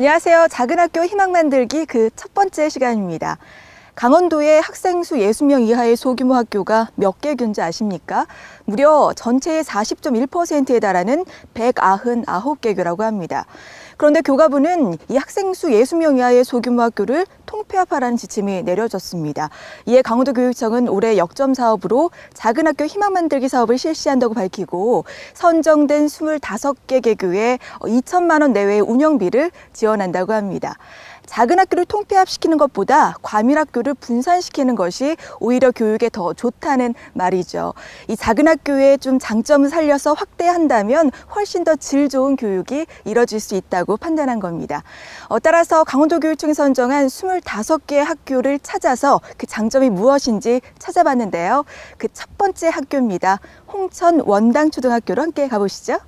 안녕하세요. 작은 학교 희망 만들기 그 첫 번째 시간입니다. 강원도에 학생 수 60명 이하의 소규모 학교가 몇 개 균지 아십니까? 무려 전체의 40.1%에 달하는 199개교라고 합니다. 그런데 교가부는 이 학생 수 60명 이하의 소규모 학교를 통폐합하라는 지침이 내려졌습니다. 이에 강원도교육청은 올해 역점 사업으로 작은 학교 희망 만들기 사업을 실시한다고 밝히고 선정된 25개 개교에 2천만 원 내외의 운영비를 지원한다고 합니다. 작은 학교를 통폐합시키는 것보다 과밀 학교를 분산시키는 것이 오히려 교육에 더 좋다는 말이죠. 이 작은 학교의 좀 장점을 살려서 확대한다면 훨씬 더 질 좋은 교육이 이뤄질 수 있다고 판단한 겁니다. 따라서 강원도교육청이 선정한 25개의 학교를 찾아서 그 장점이 무엇인지 찾아봤는데요. 그 첫 번째 학교입니다. 홍천 원당초등학교로 함께 가보시죠.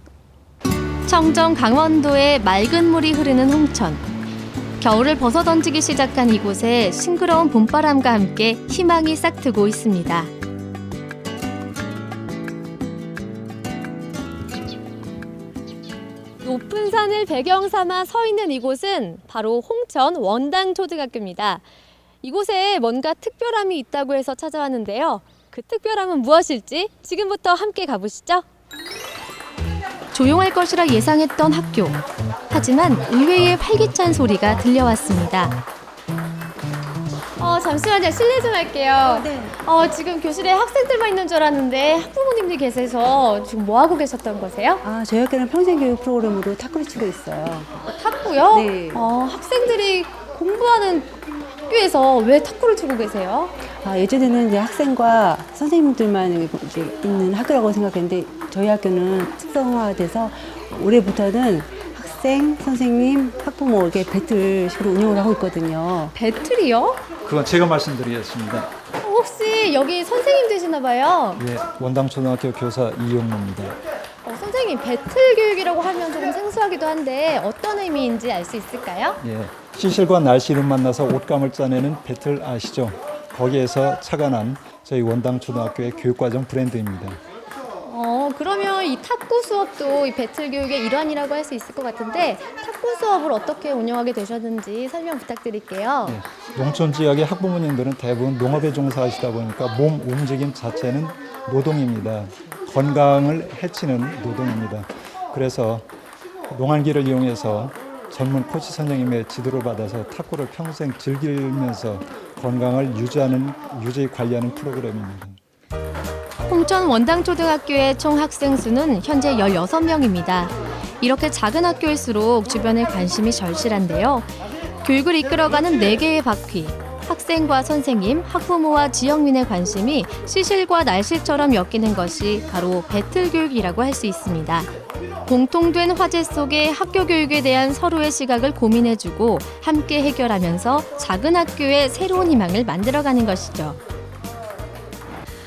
청정 강원도의 맑은 물이 흐르는 홍천. 겨울을 벗어던지기 시작한 이곳에 싱그러운 봄바람과 함께 희망이 싹트고 있습니다. 높은 산을 배경 삼아 서 있는 이곳은 바로 홍천 원당초등학교입니다. 이곳에 뭔가 특별함이 있다고 해서 찾아왔는데요. 그 특별함은 무엇일지 지금부터 함께 가보시죠. 조용할 것이라 예상했던 학교. 하지만 의외의 활기찬 소리가 들려왔습니다. 잠시만요. 실례 좀 할게요. 네. 지금 교실에 학생들만 있는 줄 알았는데 학부모님들이 계셔서 지금 뭐 하고 계셨던 거세요? 저희 학교는 평생교육 프로그램으로 탁구를 치고 있어요. 탁구요? 네. 학생들이 공부하는 학교에서 왜 탁구를 치고 계세요? 예전에는 이제 학생과 선생님들만 이제 있는 학교라고 생각했는데 저희 학교는 특성화돼서 올해부터는 학생, 선생님, 학부모 이렇게 배틀식으로 운영을 하고 있거든요. 배틀이요? 그건 제가 말씀드리겠습니다. 혹시 여기 선생님 되시나 봐요? 예, 원당초등학교 교사 이용무입니다. 선생님, 배틀 교육이라고 하면 조금 생소하기도 한데 어떤 의미인지 알 수 있을까요? 예, 시실과 날씨를 만나서 옷감을 짜내는 배틀 아시죠? 거기에서 착안한 저희 원당초등학교의 교육과정 브랜드입니다. 그러면 이 탁구 수업도 이 배틀 교육의 일환이라고 할 수 있을 것 같은데 탁구 수업을 어떻게 운영하게 되셨는지 설명 부탁드릴게요. 예, 농촌 지역의 학부모님들은 대부분 농업에 종사하시다 보니까 몸 움직임 자체는 노동입니다. 건강을 해치는 노동입니다. 그래서 농한기를 이용해서 전문 코치 선생님의 지도를 받아서 탁구를 평생 즐기면서 건강을 유지 관리하는 프로그램입니다. 홍천 원당초등학교의 총 학생 수는 현재 16명입니다. 이렇게 작은 학교일수록 주변에 관심이 절실한데요. 교육을 이끌어가는 4개의 바퀴, 학생과 선생님, 학부모와 지역민의 관심이 시실과 날씨처럼 엮이는 것이 바로 배틀 교육이라고 할 수 있습니다. 공통된 화제 속에 학교 교육에 대한 서로의 시각을 고민해주고 함께 해결하면서 작은 학교의 새로운 희망을 만들어가는 것이죠.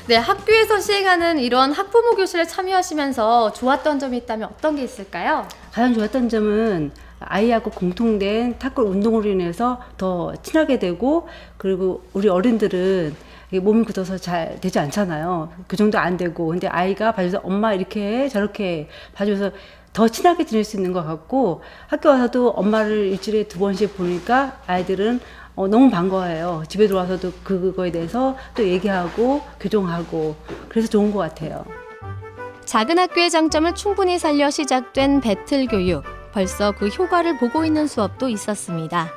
네, 학교에서 시행하는 이런 학부모 교실에 참여하시면서 좋았던 점이 있다면 어떤 게 있을까요? 가장 좋았던 점은 아이하고 공통된 탁구 운동으로 인해서 더 친하게 되고 그리고 우리 어른들은 몸이 굳어서 잘 되지 않잖아요. 그 정도 안 되고 근데 아이가 봐줘서 엄마 이렇게 해 저렇게 봐줘서 더 친하게 지낼 수 있는 것 같고 학교 와서도 엄마를 일주일에 2번씩 보니까 아이들은 너무 반가워해요. 집에 들어와서도 그거에 대해서 또 얘기하고 교정하고 그래서 좋은 것 같아요. 작은 학교의 장점을 충분히 살려 시작된 배틀 교육. 벌써 그 효과를 보고 있는 수업도 있었습니다.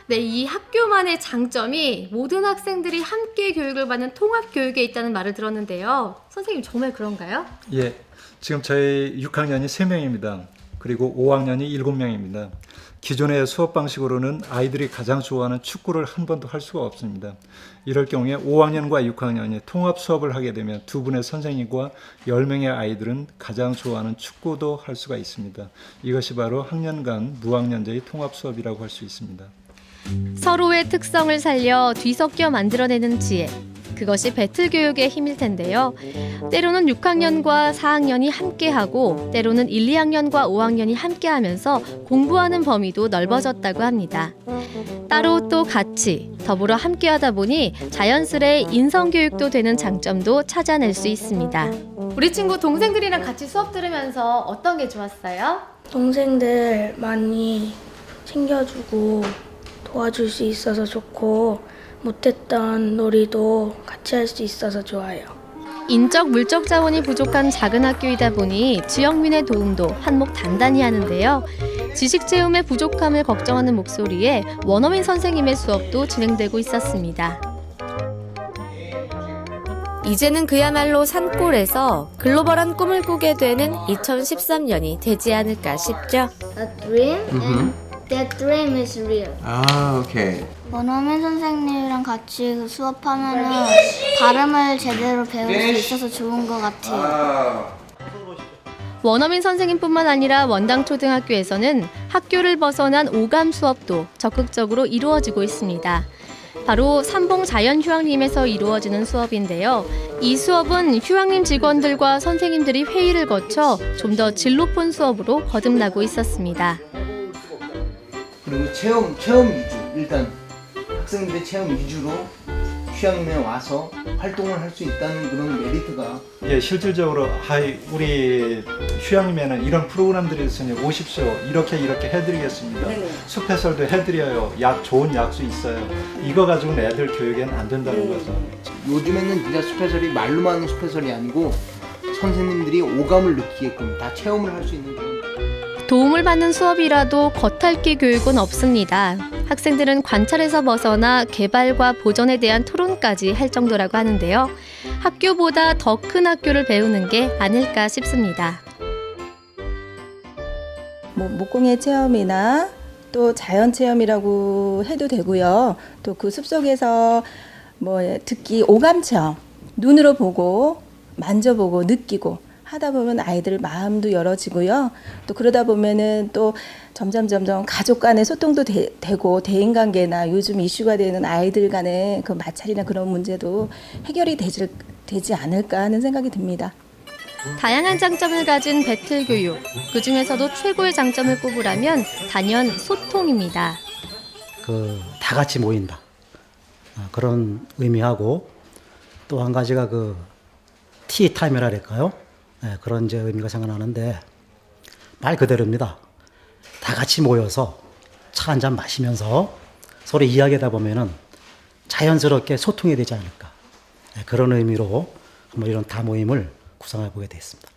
네, 이 학교만의 장점이 모든 학생들이 함께 교육을 받는 통합 교육에 있다는 말을 들었는데요. 선생님 정말 그런가요? 예, 지금 저희 6학년이 3명입니다. 그리고 5학년이 7명입니다. 기존의 수업 방식으로는 아이들이 가장 좋아하는 축구를 한 번도 할 수가 없습니다. 이럴 경우에 5학년과 6학년이 통합 수업을 하게 되면 두 분의 선생님과 10명의 아이들은 가장 좋아하는 축구도 할 수가 있습니다. 이것이 바로 학년간 무학년제의 통합 수업이라고 할 수 있습니다. 서로의 특성을 살려 뒤섞여 만들어내는 지혜. 그것이 배틀 교육의 힘일 텐데요. 때로는 6학년과 4학년이 함께하고 때로는 1, 2학년과 5학년이 함께하면서 공부하는 범위도 넓어졌다고 합니다. 따로 또 같이 더불어 함께하다 보니 자연스레 인성교육도 되는 장점도 찾아낼 수 있습니다. 우리 친구 동생들이랑 같이 수업 들으면서 어떤 게 좋았어요? 동생들 많이 챙겨주고 도와줄 수 있어서 좋고 못했던 놀이도 같이 할 수 있어서 좋아요. 인적 물적 자원이 부족한 작은 학교이다 보니 지역민의 도움도 한몫 단단히 하는데요. 지식 체험의 부족함을 걱정하는 목소리에 원어민 선생님의 수업도 진행되고 있었습니다. 이제는 그야말로 산골에서 글로벌한 꿈을 꾸게 되는 2013년이 되지 않을까 싶죠. A dream and that dream is real. 아, 오케이. 원어민 선생님이랑 같이 수업하면은 발음을 제대로 배울 수 있어서 좋은 것 같아요. 원어민 선생님뿐만 아니라 원당초등학교에서는 학교를 벗어난 오감 수업도 적극적으로 이루어지고 있습니다. 바로 삼봉자연휴학림에서 이루어지는 수업인데요. 이 수업은 휴학림 직원들과 선생님들이 회의를 거쳐 좀 더 질 높은 수업으로 거듭나고 있었습니다. 그리고 체험 위주. 일단 학생들의 체험 위주로 휴양림에 와서 활동을 할 수 있다는 그런 메리트가 예, 실질적으로 우리 휴양림에는 이런 프로그램들이 있으니 오십시오. 이렇게 해드리겠습니다. 숲 해설도 해드려요. 좋은 약수 있어요. 이거 가지고는 애들 교육에는 안 된다는 거죠. 요즘에는 진짜 숲해설이 말로만 하는 숲해설이 아니고 선생님들이 오감을 느끼게끔 다 체험을 할 수 있는 그런 도움을 받는 수업이라도 겉핥기 교육은 없습니다. 학생들은 관찰에서 벗어나 개발과 보전에 대한 토론까지 할 정도라고 하는데요. 학교보다 더 큰 학교를 배우는 게 아닐까 싶습니다. 목공예 체험이나 또 자연 체험이라고 해도 되고요. 또 그 숲속에서 특히 오감 체험, 눈으로 보고 만져보고 느끼고 하다 보면 아이들 마음도 열어지고요. 또 그러다 보면은 또 점점 가족 간의 소통도 되고 대인관계나 요즘 이슈가 되는 아이들 간의 그 마찰이나 그런 문제도 해결이 되지 않을까 하는 생각이 듭니다. 다양한 장점을 가진 배틀 교육, 그중에서도 최고의 장점을 꼽으라면 단연 소통입니다. 다 같이 모인다. 그런 의미하고 또 한 가지가 티타임이라 할까요? 그런 이제 의미가 생각나는데 말 그대로입니다. 다 같이 모여서 차 한 잔 마시면서 서로 이야기하다 보면은 자연스럽게 소통이 되지 않을까. 그런 의미로 한번 이런 다모임을 구성해 보게 됐습니다.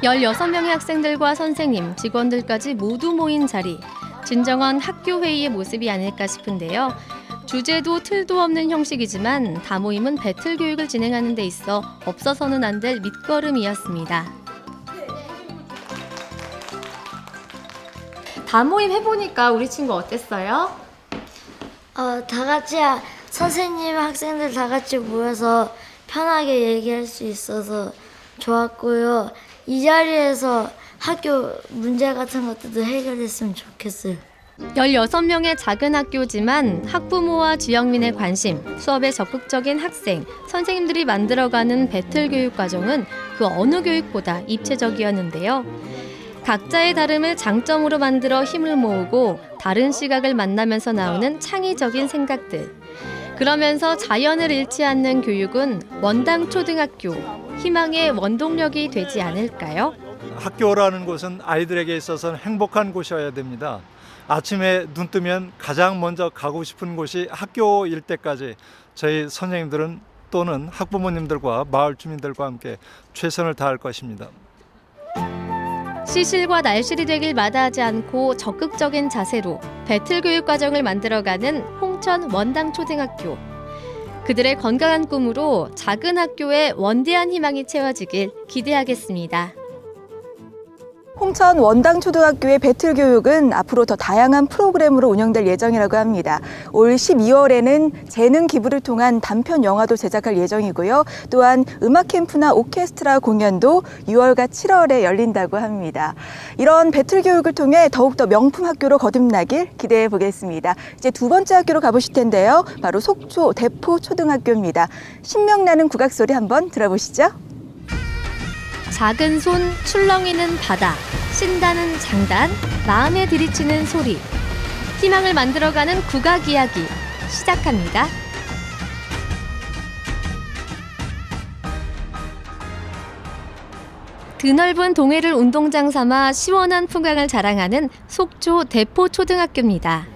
16명의 학생들과 선생님, 직원들까지 모두 모인 자리. 진정한 학교 회의의 모습이 아닐까 싶은데요. 주제도 틀도 없는 형식이지만 다모임은 배틀 교육을 진행하는 데 있어 없어서는 안 될 밑거름이었습니다. 다모임 해보니까 우리 친구 어땠어요? 다 같이 선생님, 학생들 다 같이 모여서 편하게 얘기할 수 있어서 좋았고요. 이 자리에서 학교 문제 같은 것들도 해결됐으면 좋겠어요. 16명의 작은 학교지만 학부모와 지역민의 관심, 수업에 적극적인 학생, 선생님들이 만들어가는 배틀 교육 과정은 그 어느 교육보다 입체적이었는데요. 각자의 다름을 장점으로 만들어 힘을 모으고 다른 시각을 만나면서 나오는 창의적인 생각들. 그러면서 자연을 잃지 않는 교육은 원당초등학교, 희망의 원동력이 되지 않을까요? 학교라는 곳은 아이들에게 있어서는 행복한 곳이어야 됩니다. 아침에 눈 뜨면 가장 먼저 가고 싶은 곳이 학교일 때까지 저희 선생님들은 또는 학부모님들과 마을 주민들과 함께 최선을 다할 것입니다. 시실과 날실이 되길 마다하지 않고 적극적인 자세로 배틀 교육 과정을 만들어가는 홍천 원당초등학교. 그들의 건강한 꿈으로 작은 학교에 원대한 희망이 채워지길 기대하겠습니다. 홍천 원당초등학교의 배틀 교육은 앞으로 더 다양한 프로그램으로 운영될 예정이라고 합니다. 올 12월에는 재능 기부를 통한 단편 영화도 제작할 예정이고요. 또한 음악 캠프나 오케스트라 공연도 6월과 7월에 열린다고 합니다. 이런 배틀 교육을 통해 더욱더 명품 학교로 거듭나길 기대해 보겠습니다. 이제 두 번째 학교로 가보실 텐데요. 바로 속초 대포초등학교입니다. 신명나는 국악소리 한번 들어보시죠. 작은 손 출렁이는 바다, 신다는 장단, 마음에 들이치는 소리. 희망을 만들어가는 국악 이야기 시작합니다. 드넓은 동해를 운동장 삼아 시원한 풍광을 자랑하는 속초 대포초등학교입니다.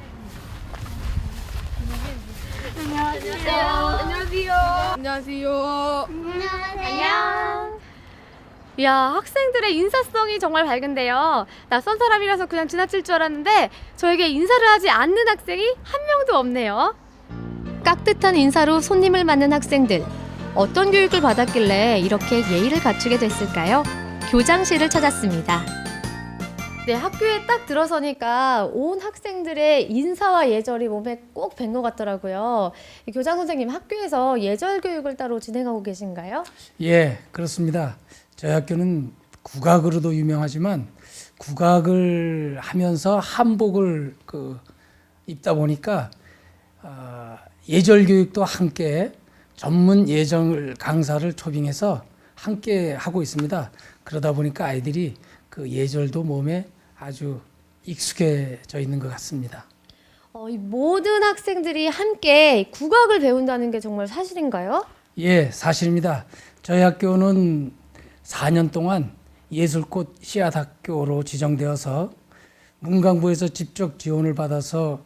이야, 학생들의 인사성이 정말 밝은데요. 낯선 사람이라서 그냥 지나칠 줄 알았는데 저에게 인사를 하지 않는 학생이 한 명도 없네요. 깍듯한 인사로 손님을 맞는 학생들. 어떤 교육을 받았길래 이렇게 예의를 갖추게 됐을까요? 교장실을 찾았습니다. 네, 학교에 딱 들어서니까 온 학생들의 인사와 예절이 몸에 꼭 밴 것 같더라고요. 교장 선생님, 학교에서 예절 교육을 따로 진행하고 계신가요? 예, 그렇습니다. 저희 학교는 국악으로도 유명하지만 국악을 하면서 한복을 입다 보니까 예절 교육도 함께 전문 예절 강사를 초빙해서 함께 하고 있습니다. 그러다 보니까 아이들이 그 예절도 몸에 아주 익숙해져 있는 것 같습니다. 이 모든 학생들이 함께 국악을 배운다는 게 정말 사실인가요? 예, 사실입니다. 저희 학교는 4년 동안 예술꽃 씨앗학교로 지정되어서 문광부에서 직접 지원을 받아서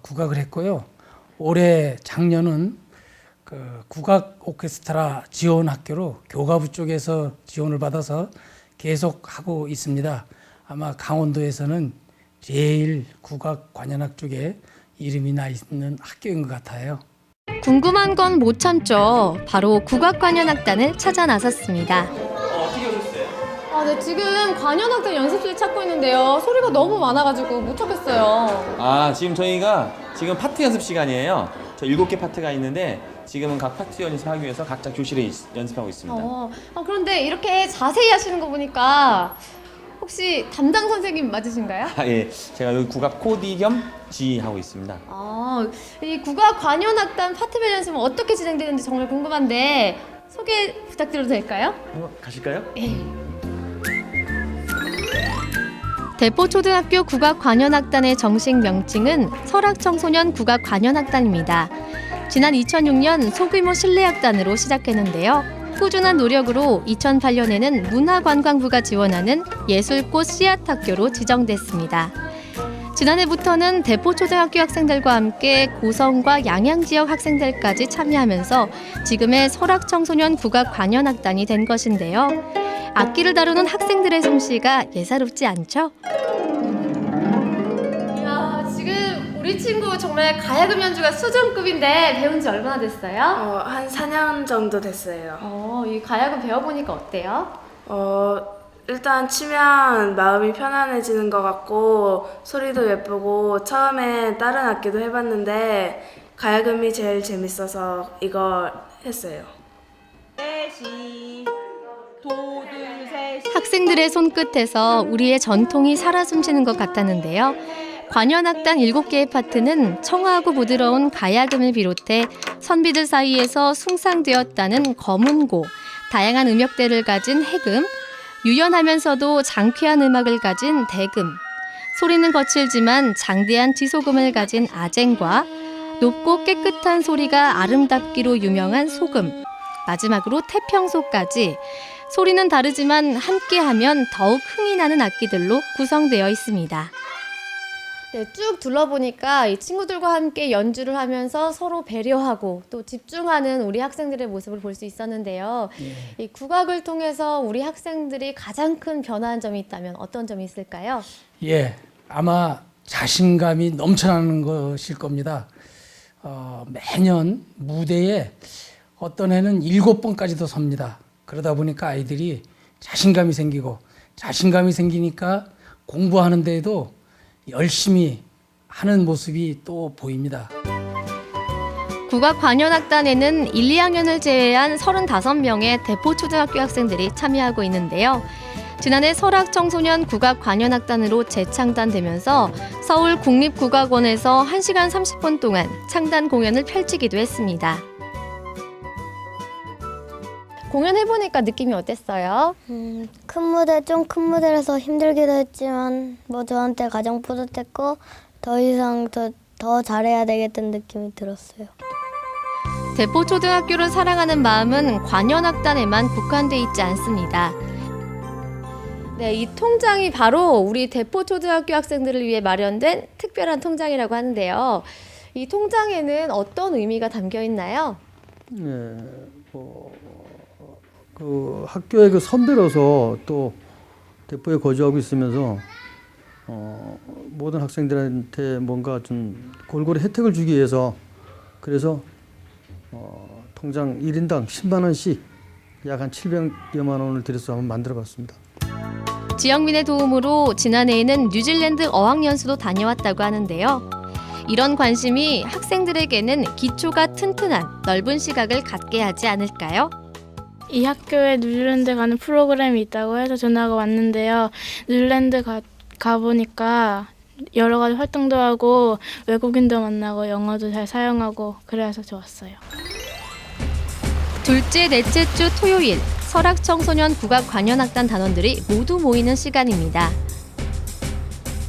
국악을 했고요. 올해 작년은 국악 오케스트라 지원 학교로 교가부 쪽에서 지원을 받아서 계속 하고 있습니다. 아마 강원도에서는 제일 국악 관현악 쪽에 이름이 나 있는 학교인 것 같아요. 궁금한 건 못 참죠. 바로 국악관현악단을 찾아 나섰습니다. 어떻게 오셨어요? 네, 지금 관현악단 연습실 찾고 있는데요. 소리가 너무 많아가지고 못 찾겠어요. 지금 저희가 지금 파트 연습 시간이에요. 저 7개 파트가 있는데 지금은 각 파트 연습하기 위해서 각자 교실에 연습하고 있습니다. 그런데 이렇게 자세히 하시는 거 보니까 혹시 담당 선생님 맞으신가요? 예, 제가 여기 국악 코디 겸 지휘하고 있습니다. 이 국악관현악단 파트별 연습은 어떻게 진행되는지 정말 궁금한데 소개 부탁드려도 될까요? 가실까요? 대포초등학교 국악관현악단의 정식 명칭은 설악청소년 국악관현악단입니다. 지난 2006년 소규모 실내악단으로 시작했는데요. 꾸준한 노력으로 2008년에는 문화관광부가 지원하는 예술꽃 씨앗학교로 지정됐습니다. 지난해부터는 대포초등학교 학생들과 함께 고성과 양양 지역 학생들까지 참여하면서 지금의 설악청소년 국악관현악단이 된 것인데요. 악기를 다루는 학생들의 솜씨가 예사롭지 않죠? 이야, 지금 우리 친구 정말 가야금 연주가 수준급인데 배운 지 얼마나 됐어요? 한 4년 정도 됐어요. 이 가야금 배워보니까 어때요? 일단 치면 마음이 편안해지는 것 같고 소리도 예쁘고 처음에 다른 악기도 해봤는데 가야금이 제일 재밌어서 이거 했어요. 학생들의 손끝에서 우리의 전통이 살아 숨쉬는 것 같았는데요. 관현악단 7개의 파트는 청아하고 부드러운 가야금을 비롯해 선비들 사이에서 숭상되었다는 거문고, 다양한 음역대를 가진 해금, 유연하면서도 장쾌한 음악을 가진 대금, 소리는 거칠지만 장대한 지소금을 가진 아쟁과 높고 깨끗한 소리가 아름답기로 유명한 소금, 마지막으로 태평소까지 소리는 다르지만 함께하면 더욱 흥이 나는 악기들로 구성되어 있습니다. 네, 쭉 둘러보니까 이 친구들과 함께 연주를 하면서 서로 배려하고 또 집중하는 우리 학생들의 모습을 볼 수 있었는데요. 이 국악을 통해서 우리 학생들이 가장 큰 변화한 점이 있다면 어떤 점이 있을까요? 예, 아마 자신감이 넘쳐나는 것일 겁니다. 매년 무대에 어떤 해는 7번까지도 섭니다. 그러다 보니까 아이들이 자신감이 생기니까 공부하는 데에도 열심히 하는 모습이 또 보입니다. 국악관현악단에는 1, 2학년을 제외한 35명의 대포초등학교 학생들이 참여하고 있는데요. 지난해 설악청소년 국악관현악단으로 재창단되면서 서울국립국악원에서 1시간 30분 동안 창단 공연을 펼치기도 했습니다. 공연해보니까 느낌이 어땠어요? 좀 큰 무대라서 힘들기도 했지만 저한테 가장 뿌듯했고 더 이상 더 잘해야 되겠다는 느낌이 들었어요. 대포초등학교를 사랑하는 마음은 관현악단에만 국한돼 있지 않습니다. 네, 이 통장이 바로 우리 대포초등학교 학생들을 위해 마련된 특별한 통장이라고 하는데요. 이 통장에는 어떤 의미가 담겨 있나요? 네, 그 학교의 그 선배로서 또 대포에 거주하고 있으면서 모든 학생들한테 뭔가 좀 골고루 혜택을 주기 위해서 그래서 통장 1인당 10만 원씩 약 한 700여만 원을 들여서 한번 만들어봤습니다. 지역민의 도움으로 지난해에는 뉴질랜드 어학연수도 다녀왔다고 하는데요. 이런 관심이 학생들에게는 기초가 튼튼한 넓은 시각을 갖게 하지 않을까요? 이 학교에 뉴질랜드 가는 프로그램이 있다고 해서 전화가 왔는데요. 뉴질랜드 가보니까 여러 가지 활동도 하고 외국인도 만나고 영어도 잘 사용하고 그래서 좋았어요. 둘째, 넷째 주 토요일 설악청소년 국악관현악단 단원들이 모두 모이는 시간입니다.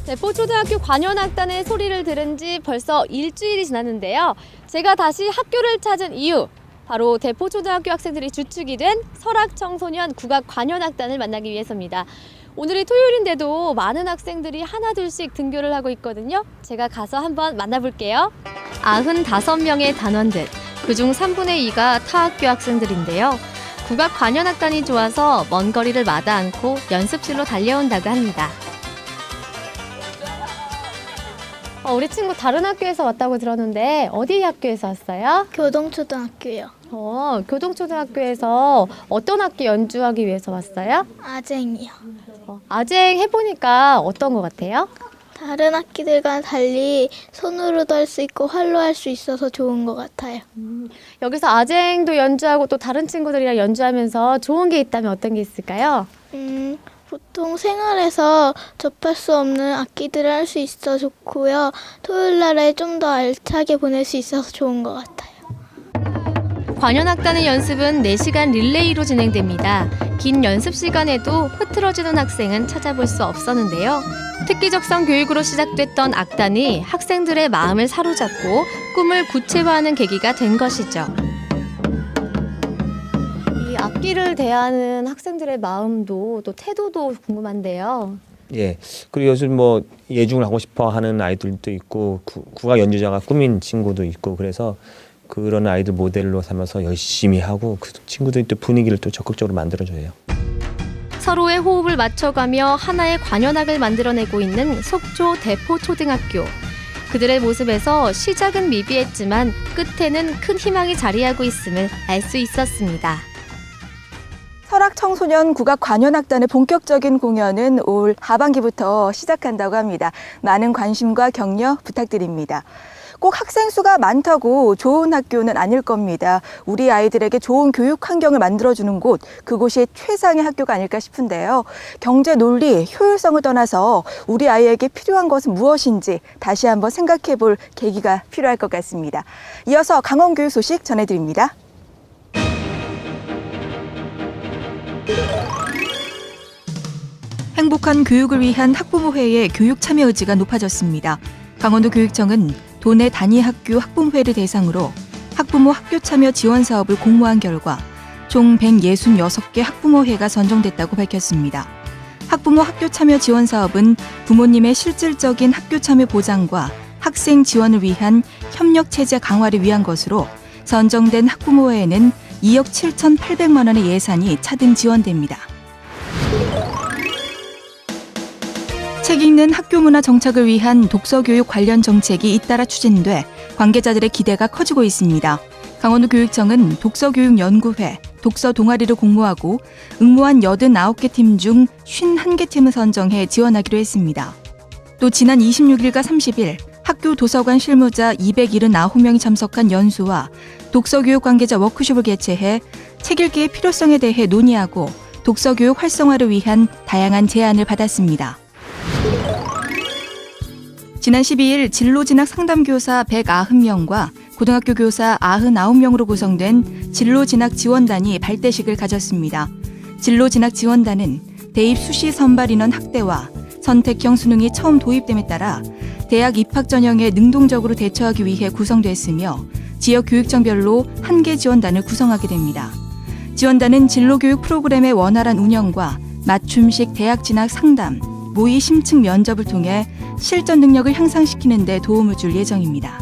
대포초등학교 관현악단의 소리를 들은 지 벌써 일주일이 지났는데요. 제가 다시 학교를 찾은 이유, 바로 대포초등학교 학생들이 주축이 된 설악청소년 국악관현악단을 만나기 위해서입니다. 오늘이 토요일인데도 많은 학생들이 하나둘씩 등교를 하고 있거든요. 제가 가서 한번 만나볼게요. 95명의 단원들, 그중 3분의 2가 타학교 학생들인데요. 국악관현악단이 좋아서 먼 거리를 마다 않고 연습실로 달려온다고 합니다. 우리 친구 다른 학교에서 왔다고 들었는데 어디 학교에서 왔어요? 교동초등학교요. 교동초등학교에서 어떤 악기 연주하기 위해서 왔어요? 아쟁이요. 아쟁 해보니까 어떤 것 같아요? 다른 악기들과 달리 손으로도 할 수 있고 활로 할 수 있어서 좋은 것 같아요. 여기서 아쟁도 연주하고 또 다른 친구들이랑 연주하면서 좋은 게 있다면 어떤 게 있을까요? 보통 생활에서 접할 수 없는 악기들을 할 수 있어 좋고요. 토요일 날에 좀 더 알차게 보낼 수 있어서 좋은 것 같아요. 관현악단의 연습은 4시간 릴레이로 진행됩니다. 긴 연습 시간에도 흐트러지는 학생은 찾아볼 수 없었는데요. 특기적성 교육으로 시작됐던 악단이 학생들의 마음을 사로잡고 꿈을 구체화하는 계기가 된 것이죠. 이 악기를 대하는 학생들의 마음도 또 태도도 궁금한데요. 예. 그리고 요즘 뭐 예중을 하고 싶어 하는 아이들도 있고 국악 연주자가 꿈인 친구도 있고 그래서 그런 아이들 모델로 삼아서 열심히 하고 그 친구들이 또 분위기를 또 적극적으로 만들어줘요. 서로의 호흡을 맞춰가며 하나의 관현악을 만들어내고 있는 속초 대포초등학교. 그들의 모습에서 시작은 미비했지만 끝에는 큰 희망이 자리하고 있음을 알 수 있었습니다. 설악청소년 국악관현악단의 본격적인 공연은 올 하반기부터 시작한다고 합니다. 많은 관심과 격려 부탁드립니다. 꼭 학생 수가 많다고 좋은 학교는 아닐 겁니다. 우리 아이들에게 좋은 교육 환경을 만들어주는 곳, 그곳이 최상의 학교가 아닐까 싶은데요. 경제 논리, 효율성을 떠나서 우리 아이에게 필요한 것은 무엇인지 다시 한번 생각해 볼 계기가 필요할 것 같습니다. 이어서 강원교육 소식 전해드립니다. 행복한 교육을 위한 학부모회의 교육 참여 의지가 높아졌습니다. 강원도 교육청은 도내 단위 학교 학부모회를 대상으로 학부모 학교 참여 지원 사업을 공모한 결과 총 166개 학부모회가 선정됐다고 밝혔습니다. 학부모 학교 참여 지원 사업은 부모님의 실질적인 학교 참여 보장과 학생 지원을 위한 협력 체제 강화를 위한 것으로 선정된 학부모회에는 2억 7,800만 원의 예산이 차등 지원됩니다. 책 읽는 학교 문화 정착을 위한 독서교육 관련 정책이 잇따라 추진돼 관계자들의 기대가 커지고 있습니다. 강원도 교육청은 독서교육연구회, 독서 동아리를 공모하고 응모한 89개 팀 중 51개 팀을 선정해 지원하기로 했습니다. 또 지난 26일과 30일 학교 도서관 실무자 279명이 참석한 연수와 독서교육 관계자 워크숍을 개최해 책 읽기의 필요성에 대해 논의하고 독서교육 활성화를 위한 다양한 제안을 받았습니다. 지난 12일 진로진학 상담교사 190명과 고등학교 교사 99명으로 구성된 진로진학 지원단이 발대식을 가졌습니다. 진로진학 지원단은 대입 수시 선발 인원 확대와 선택형 수능이 처음 도입됨에 따라 대학 입학 전형에 능동적으로 대처하기 위해 구성됐으며 지역 교육청별로 1개 지원단을 구성하게 됩니다. 지원단은 진로교육 프로그램의 원활한 운영과 맞춤식 대학 진학 상담, 모의 심층 면접을 통해 실전 능력을 향상시키는 데 도움을 줄 예정입니다.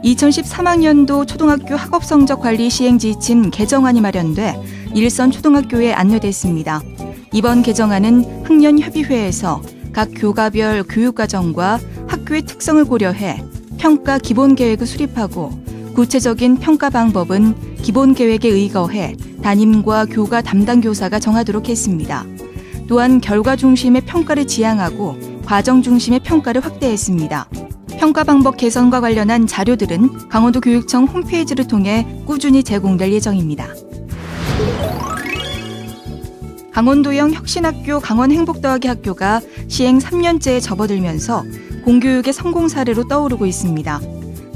2013학년도 초등학교 학업성적 관리 시행 지침 개정안이 마련돼 일선 초등학교에 안내됐습니다. 이번 개정안은 학년협의회에서 각 교과별 교육과정과 학교의 특성을 고려해 평가 기본계획을 수립하고 구체적인 평가 방법은 기본계획에 의거해 담임과 교과 담당 교사가 정하도록 했습니다. 또한 결과 중심의 평가를 지향하고 과정 중심의 평가를 확대했습니다. 평가 방법 개선과 관련한 자료들은 강원도 교육청 홈페이지를 통해 꾸준히 제공될 예정입니다. 강원도형 혁신학교 강원행복더하기 학교가 시행 3년째에 접어들면서 공교육의 성공 사례로 떠오르고 있습니다.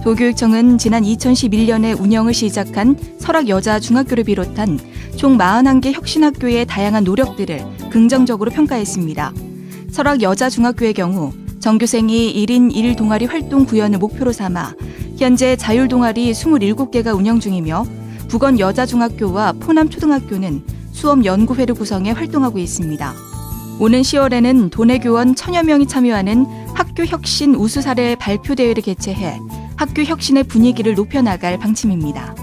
도교육청은 지난 2011년에 운영을 시작한 설악여자중학교를 비롯한 총 41개 혁신학교의 다양한 노력들을 긍정적으로 평가했습니다. 설악여자중학교의 경우 전교생이 1인 1동아리 활동 구현을 목표로 삼아 현재 자율동아리 27개가 운영 중이며 북원여자중학교와 포남초등학교는 수업연구회를 구성해 활동하고 있습니다. 오는 10월에는 도내교원 1000여 명이 참여하는 학교혁신 우수 사례 발표대회를 개최해 학교 혁신의 분위기를 높여나갈 방침입니다.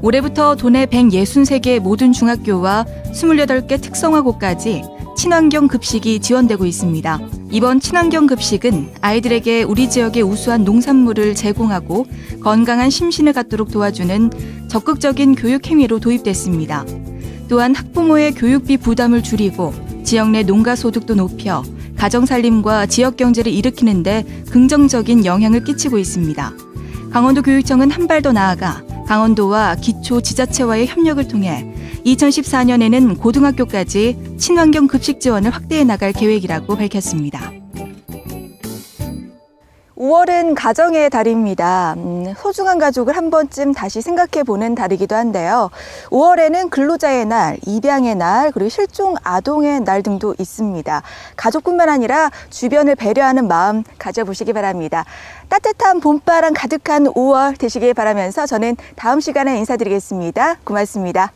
올해부터 도내 163개 모든 중학교와 28개 특성화고까지 친환경 급식이 지원되고 있습니다. 이번 친환경 급식은 아이들에게 우리 지역의 우수한 농산물을 제공하고 건강한 심신을 갖도록 도와주는 적극적인 교육 행위로 도입됐습니다. 또한 학부모의 교육비 부담을 줄이고 지역 내 농가 소득도 높여 가정살림과 지역 경제를 일으키는 데 긍정적인 영향을 끼치고 있습니다. 강원도 교육청은 한 발 더 나아가 강원도와 기초 지자체와의 협력을 통해 2014년에는 고등학교까지 친환경 급식 지원을 확대해 나갈 계획이라고 밝혔습니다. 5월은 가정의 달입니다. 소중한 가족을 한 번쯤 다시 생각해보는 달이기도 한데요. 5월에는 근로자의 날, 입양의 날, 그리고 실종 아동의 날 등도 있습니다. 가족뿐만 아니라 주변을 배려하는 마음 가져보시기 바랍니다. 따뜻한 봄바람 가득한 5월 되시길 바라면서 저는 다음 시간에 인사드리겠습니다. 고맙습니다.